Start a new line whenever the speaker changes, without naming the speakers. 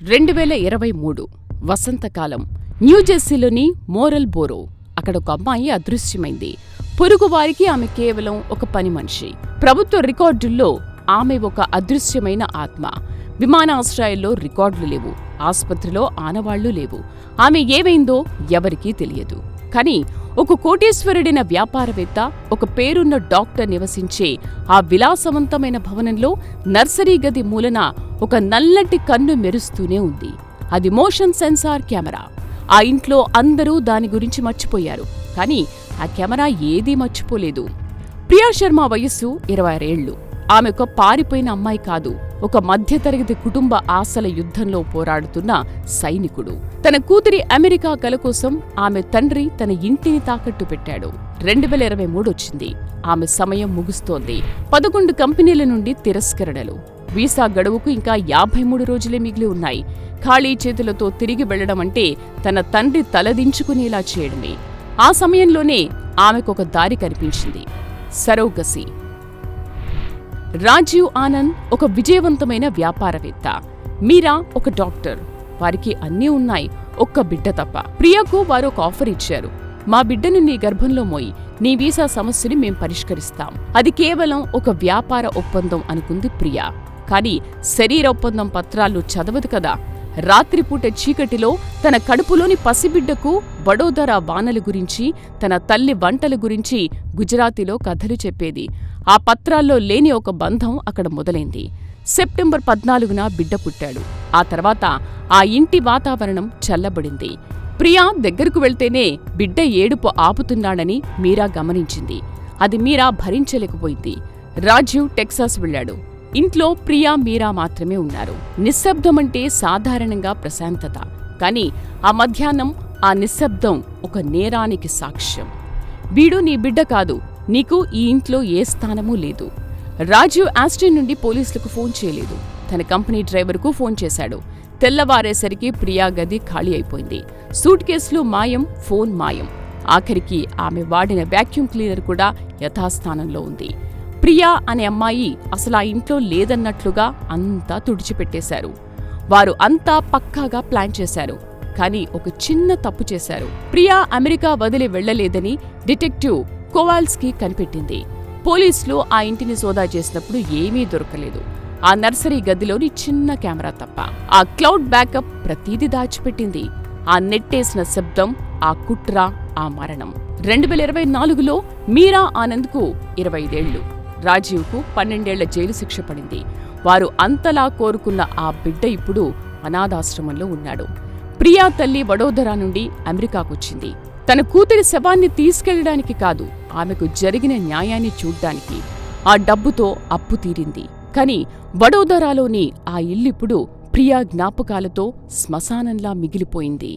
2023 వసంతకాలం న్యూజెర్సీలోని moral borrow. అక్కడ ఒక అమ్మాయి అదృశ్యమైంది. పొరుగువారికి ఆమె కేవలం ఒక పని మనిషి. ప్రభుత్వ రికార్డుల్లో ఆమె ఒక అదృశ్యమైన ఆత్మ. విమానాశ్రయాల్లో రికార్డులు లేవు, ఆస్పత్రిలో ఆనవాళ్లు లేవు. ఆమె ఏమైందో ఎవరికీ తెలియదు. కానీ ఒక కోటీశ్వరుడైన వ్యాపారవేత్త, ఒక పేరున్న డాక్టర్ నివసించే ఆ విలాసవంతమైన భవనంలో నర్సరీ గది మూలన ఒక నల్లటి కన్ను మెరుస్తూనే ఉంది. అది మోషన్ సెన్సార్ కెమెరా. ఆ ఇంట్లో అందరూ దాని గురించి మర్చిపోయారు, కానీ ఆ కెమెరా ఏదీ మర్చిపోలేదు. ప్రియా శర్మ వయస్సు 26 ఏళ్లు. ఆమె ఒక పారిపోయిన అమ్మాయి కాదు, ఒక మధ్యతరగతి కుటుంబ ఆశల యుద్ధంలో పోరాడుతున్న సైనికుడు. తన కూతురి అమెరికా కల కోసం ఆమె తండ్రి తన ఇంటిని తాకట్టు పెట్టాడు. 2023 వచ్చింది. ఆమె సమయం ముగుస్తోంది. 11 కంపెనీల నుండి తిరస్కరణలు. వీసా గడువుకు ఇంకా 53 రోజులే మిగిలి ఉన్నాయి. ఖాళీ చేతులతో తిరిగి వెళ్లడం అంటే తన తండ్రి తలదించుకునేలా చేయడమే. ఆ సమయంలోనే ఆమెకొక దారి కనిపించింది: సరోగసీ. రాజీవ్ ఆనంద్ ఒక విజయవంతమైన వ్యాపారవేత్త, మీరా ఒక డాక్టర్. వారికి అన్నీ ఉన్నాయి, ఒక్క బిడ్డ తప్ప. ప్రియాకు వారు ఒక ఆఫర్ ఇచ్చారు: మా బిడ్డను నీ గర్భంలో మోయి, నీ వీసా సమస్యని మేం పరిష్కరిస్తాం. అది కేవలం ఒక వ్యాపార ఒప్పందం అనుకుంది ప్రియా. కానీ శరీర ఒప్పందం పత్రాలు చదవదు కదా. రాత్రిపూట చీకటిలో తన కడుపులోని పసిబిడ్డకు వడోదరా వానల గురించి, తన తల్లి వంటల గురించి గుజరాతీలో కథలు చెప్పేది. ఆ పత్రాల్లో లేని ఒక బంధం అక్కడ మొదలైంది. సెప్టెంబర్ 14న బిడ్డ పుట్టాడు. ఆ తర్వాత ఆ ఇంటి వాతావరణం చల్లబడింది. ప్రియా దగ్గరకు వెళ్తేనే బిడ్డ ఏడుపు ఆపుతున్నాడని మీరా గమనించింది. అది మీరా భరించలేకపోయింది. రాజీవ్ టెక్సాస్ వెళ్లాడు. ఇంట్లో ప్రియా, మీరా మాత్రమే ఉన్నారు. నిశ్శబ్దమంటే సాధారణంగా ప్రశాంతత, కానీ ఆ మధ్యాహ్నం ఆ నిశ్శబ్దం ఒక నేరానికి సాక్ష్యం. వీడు నీ బిడ్డ కాదు, నీకు ఈ ఇంట్లో ఏ స్థానమూ లేదు. రాజీవ్ ఆస్టిన్ నుండి పోలీసులకు ఫోన్ చేయలేదు. తన కంపెనీ డ్రైవర్కు ఫోన్ చేశాడు. తెల్లవారేసరికి ప్రియా గది ఖాళీ అయిపోయింది. సూట్ కేసులు మాయం, ఫోన్ మాయం. ఆఖరికి ఆమె వాడిన వాక్యూమ్ క్లీనర్ కూడా యథాస్థానంలో ఉంది. ప్రియా అనే అమ్మాయి అసలు ఆ ఇంట్లో లేదన్నట్లుగా అంతా తుడిచిపెట్టేశారు. వారు అంతా పక్కాగా ప్లాన్ చేశారు, కానీ ఒక చిన్న తప్పు చేశారు. ప్రియా అమెరికా వదిలి వెళ్లలేదని డిటెక్టివ్ కోవాల్స్కీ కనిపెట్టింది. పోలీసులు ఆ ఇంటిని సోదా చేసినప్పుడు ఏమీ దొరకలేదు. ఆ నర్సరీ గదిలోని చిన్న కెమెరా తప్ప. ఆ క్లౌడ్ బ్యాకప్ ప్రతీది దాచిపెట్టింది. ఆ నెట్టేసిన శబ్దం, ఆ కుట్ర, ఆ మరణం. 2024లో మీరా ఆనంద్కు 25 ఏళ్లు. రాజీవ్కు 12 ఏళ్ల జైలు శిక్ష పడింది. వారు అంతలా కోరుకున్న ఆ బిడ్డ ఇప్పుడు అనాథాశ్రమంలో ఉన్నాడు. ప్రియా తల్లి వడోదరా నుండి అమెరికాకొచ్చింది. తన కూతురి శవాన్ని తీసుకెళ్లడానికి కాదు, ఆమెకు జరిగిన న్యాయాన్ని చూడ్డానికి. ఆ డబ్బుతో అప్పు తీరింది. కాని వడోదరాలోని ఆ ఇల్లిప్పుడు ప్రియా జ్ఞాపకాలతో శ్మశానంలా మిగిలిపోయింది.